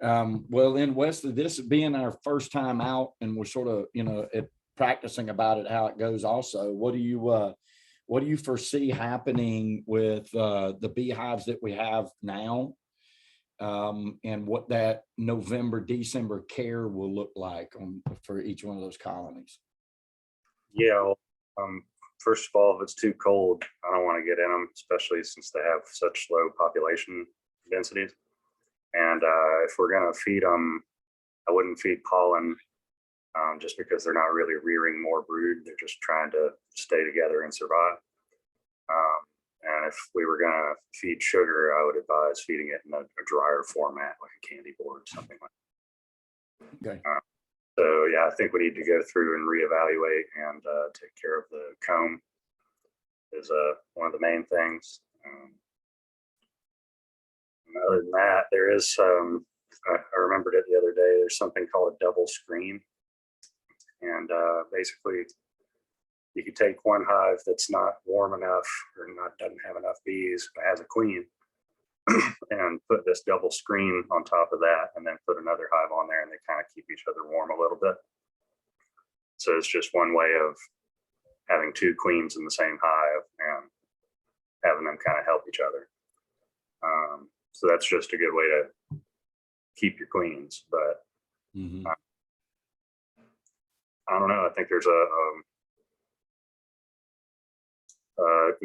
Well, in Westley, this being our first time out, and we're sort of, practicing about it, how it goes. Also, what do you foresee happening with the beehives that we have now, and what that November, December care will look like for each one of those colonies? Yeah, well, first of all, if it's too cold, I don't want to get in them, especially since they have such low population densities. And if we're going to feed them, I wouldn't feed pollen, just because they're not really rearing more brood. They're just trying to stay together and survive. And if we were going to feed sugar, I would advise feeding it in a drier format, like a candy board, something like that. Okay. So yeah, I think we need to go through and reevaluate and take care of the comb is one of the main things. And other than that, there is I remembered it the other day. There's something called a double screen, and basically, you could take one hive that's not warm enough or doesn't have enough bees, but has a queen, and put this double screen on top of that, and then put another hive on there, and they kind of keep each other warm a little bit. So it's just one way of having two queens in the same hive and having them kind of help each other. So that's just a good way to keep your queens. But I don't know. I think there's a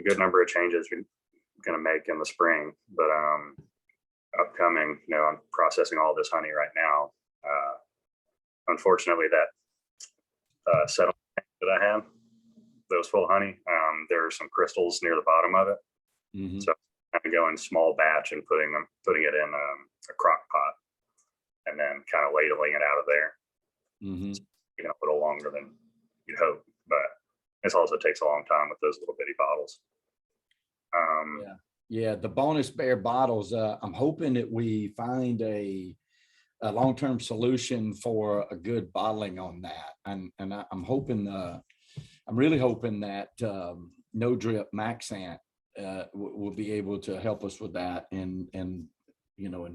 good number of changes we're going to make in the spring, but upcoming, I'm processing all this honey right now. Unfortunately, that settlement that I have, that was full of honey, there are some crystals near the bottom of it. So I'm going in small batch and putting it in a crock pot, and then kind of ladling it out of there. It's taking a little longer than you'd hope, but it also takes a long time with those little bitty bottles. Yeah, the bonus bear bottles. I'm hoping that we find a long-term solution for a good bottling on that, and I'm hoping, I'm really hoping that No Drip Maxant will be able to help us with that, and in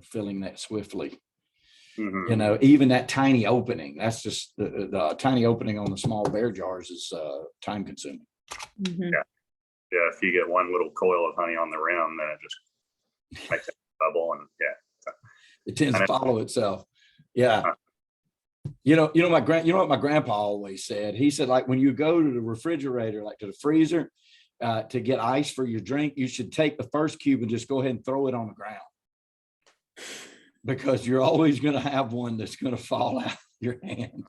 filling that swiftly. Even that tiny opening, that's just the tiny opening on the small bear jars is time consuming. Yeah, if you get one little coil of honey on the rim, then it just makes it bubble, and it tends to follow itself. Yeah. What my grandpa always said? He said, like, when you go to the refrigerator, like to the freezer, to get ice for your drink, you should take the first cube and just go ahead and throw it on the ground, because you're always going to have one that's going to fall out of your hand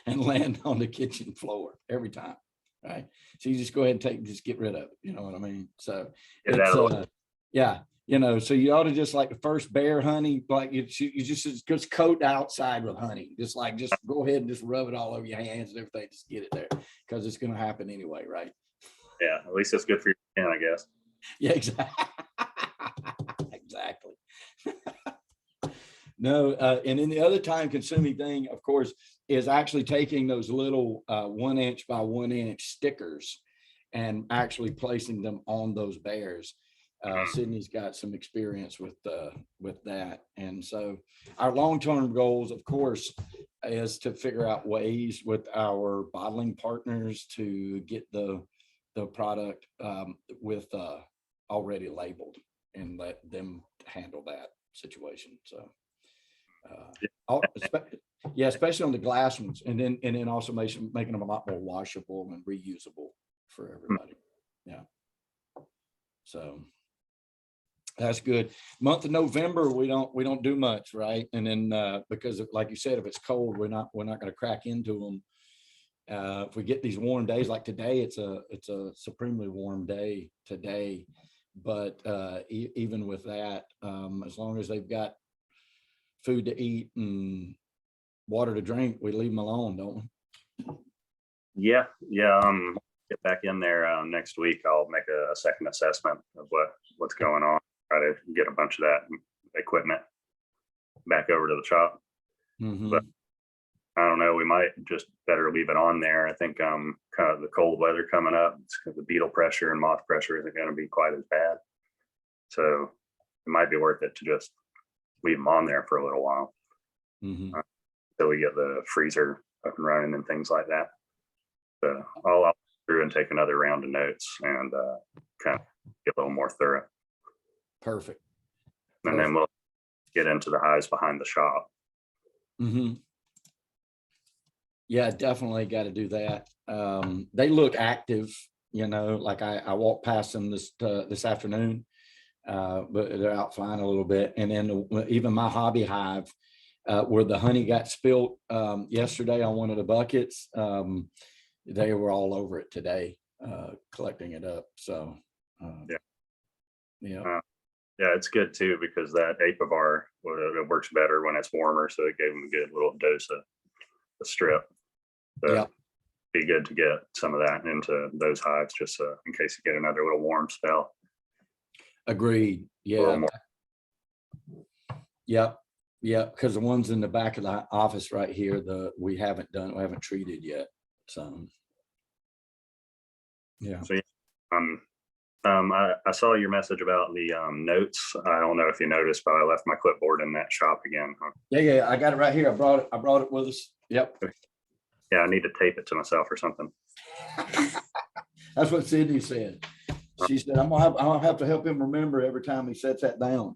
and land on the kitchen floor every time. Right. So you just go ahead and just get rid of it. You know what I mean? So so you ought to just, like the first bear honey, like you just coat the outside with honey. Just go ahead and just rub it all over your hands and everything. Just get it there, because it's going to happen anyway. Right. Yeah. At least it's good for your skin, I guess. Yeah, exactly. Exactly. No, and then the other time consuming thing, of course, is actually taking those little 1 inch by 1 inch stickers and actually placing them on those bears. Sydney's got some experience with that. And so our long-term goals, of course, is to figure out ways with our bottling partners to get the product with already labeled, and let them handle that situation. So especially on the glass ones, and then also making them a lot more washable and reusable for everybody. Yeah. So that's good. Month of November, we don't do much, right? And then because like you said, if it's cold, we're not going to crack into them. If we get these warm days like today, it's a supremely warm day today. But even with that, as long as they've got food to eat and water to drink, we leave them alone, don't we? Yeah. Get back in there next week. I'll make a second assessment of what's going on. Try to get a bunch of that equipment back over to the shop. But I don't know. We might just better leave it on there. I think kind of the cold weather coming up, the beetle pressure and moth pressure isn't going to be quite as bad. So it might be worth it to just leave them on there for a little while. Mhm. Till we get the freezer up and running and things like that. So I'll go through and take another round of notes and kind of get a little more thorough. Perfect. And then we'll get into the hives behind the shop. Mhm. Yeah, definitely got to do that. They look active, like I walked past them this afternoon, but they're out flying a little bit. And then even my hobby hive, where the honey got spilt yesterday on one of the buckets, they were all over it today, collecting it up. So, Yeah. yeah, Yeah, it's good too because that apivar it works better when it's warmer. So it gave them a good little dose of the strip. So yeah, it'd be good to get some of that into those hives just in case you get another little warm spell. agreed. A little Yeah, more. yep, yeah. Because the ones in the back of the office right here, we haven't treated yet. So, yeah. So I saw your message about the notes. I don't know if you noticed, but I left my clipboard in that shop again. Yeah. I got it right here. I brought it with us. Yep. Yeah, I need to tape it to myself or something. That's what Sydney said. She said, I'll have to help him remember every time he sets that down.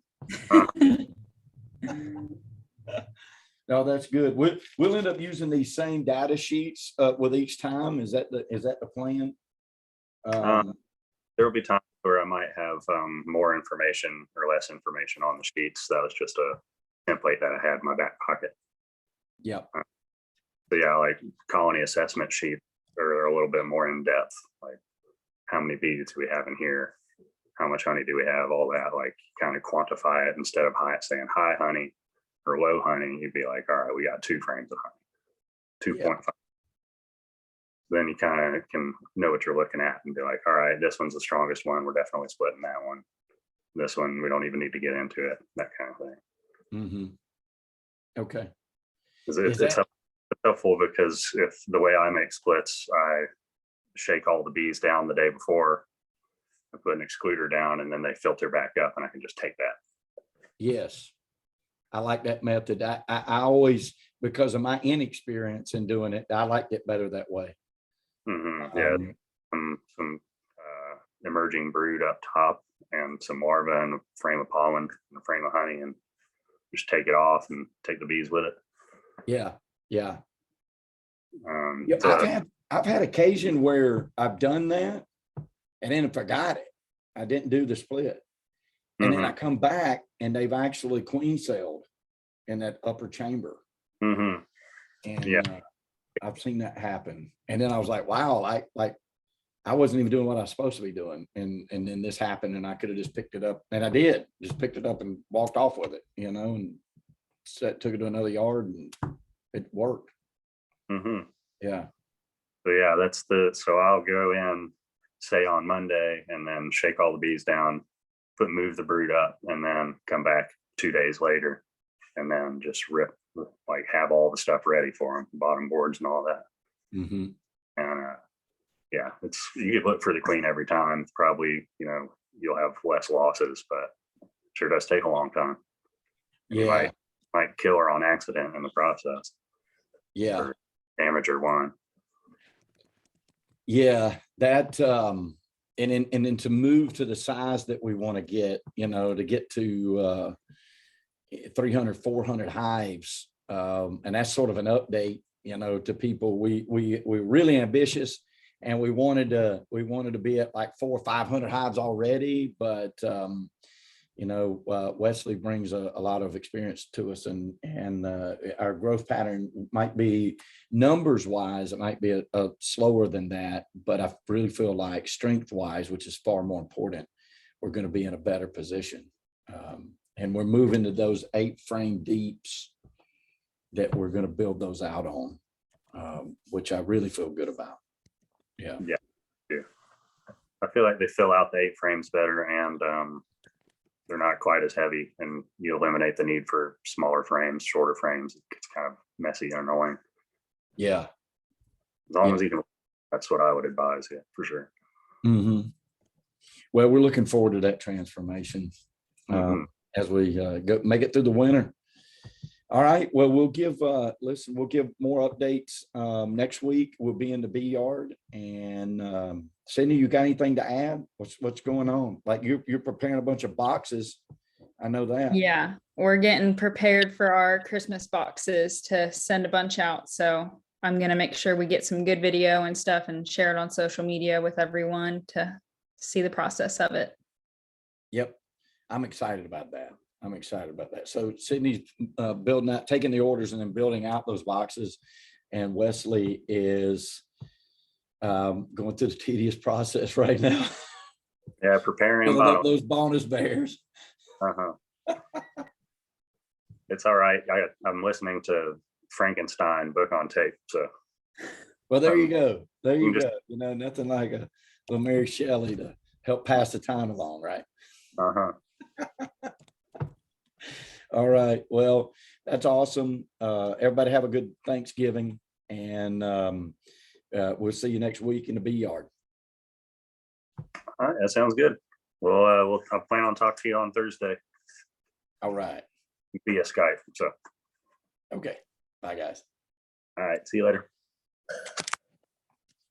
No, that's good. We'll end up using these same data sheets with each time. Is that the plan? There will be times where I might have more information or less information on the sheets. That was just a template that I had in my back pocket. Yeah. So yeah, like colony assessment sheets are a little bit more in depth. Like how many bees do we have in here? How much honey do we have? All that, like kind of quantify it instead of saying high honey or low honey. You'd be like, all right, we got 2 frames of honey, 2.5. Then you kind of can know what you're looking at and be like, all right, this one's the strongest one. We're definitely splitting that one. This one, we don't even need to get into it, that kind of thing. Mm-hmm. Okay. It's helpful because if the way I make splits, I shake all the bees down the day before, I put an excluder down, and then they filter back up, and I can just take that. Yes. I like that method. I always, because of my inexperience in doing it, I liked it better that way. Mm-hmm. Yeah. Some emerging brood up top and some larvae and a frame of pollen and a frame of honey, and just take it off and take the bees with it. Yeah. So I've had occasion where I've done that and then forgot it. I didn't do the split. And then I come back and they've actually queen celled in that upper chamber. Mm-hmm. And yeah. I've seen that happen. And then I was like, wow, I wasn't even doing what I was supposed to be doing. And then this happened and I could have just picked it up. And I did, just picked it up and walked off with it, and took it to another yard and it worked. Mm-hmm. Yeah. So yeah, so I'll go in, say on Monday, and then shake all the bees down, move the brood up, and then come back 2 days later, and then just have all the stuff ready for them, bottom boards and all that. Mm-hmm. And yeah, you could look for the queen every time. Probably, you'll have less losses, but it sure does take a long time. Yeah. You might kill her on accident in the process. Yeah. Or damage her one. Yeah, that and then to move to the size that we want to get, to get to 300, 400 hives, and that's sort of an update, to people. We're really ambitious, and we wanted to be at like 400 or 500 hives already, but Westley brings a lot of experience to us, and our growth pattern might be numbers wise, it might be a slower than that, but I really feel like strength wise, which is far more important, we're going to be in a better position. And we're moving to those 8 frame deeps that we're going to build those out on, which I really feel good about. Yeah. I feel like they fill out the 8 frames better, and they're not quite as heavy, and you eliminate the need for smaller frames, shorter frames. It gets kind of messy and annoying. Yeah. As long as you can, that's what I would advise. Yeah, for sure. Mm-hmm. Well, we're looking forward to that transformation as we make it through the winter. All right. Well, we'll give, listen, we'll give more updates. Next week we'll be in the B yard, and, Sydney, you got anything to add? What's going on? Like you're preparing a bunch of boxes. I know that. Yeah, we're getting prepared for our Christmas boxes to send a bunch out. So I'm gonna make sure we get some good video and stuff and share it on social media with everyone to see the process of it. Yep. I'm excited about that. I'm excited about that. So Sydney's building out, taking the orders and then building out those boxes. And Wesley is going through the tedious process right now. Yeah, preparing about those bonus bears. It's all right. I'm listening to Frankenstein book on tape. So Well, there you go. There you just- go. You know, nothing like a little Mary Shelley to help pass the time along, right? All right. Well, that's awesome. Everybody have a good Thanksgiving, and we'll see you next week in the B yard. All right, that sounds good. Well, I'll plan on talking to you on Thursday All right. via Skype. So, Okay. Bye, guys. all right, see you later.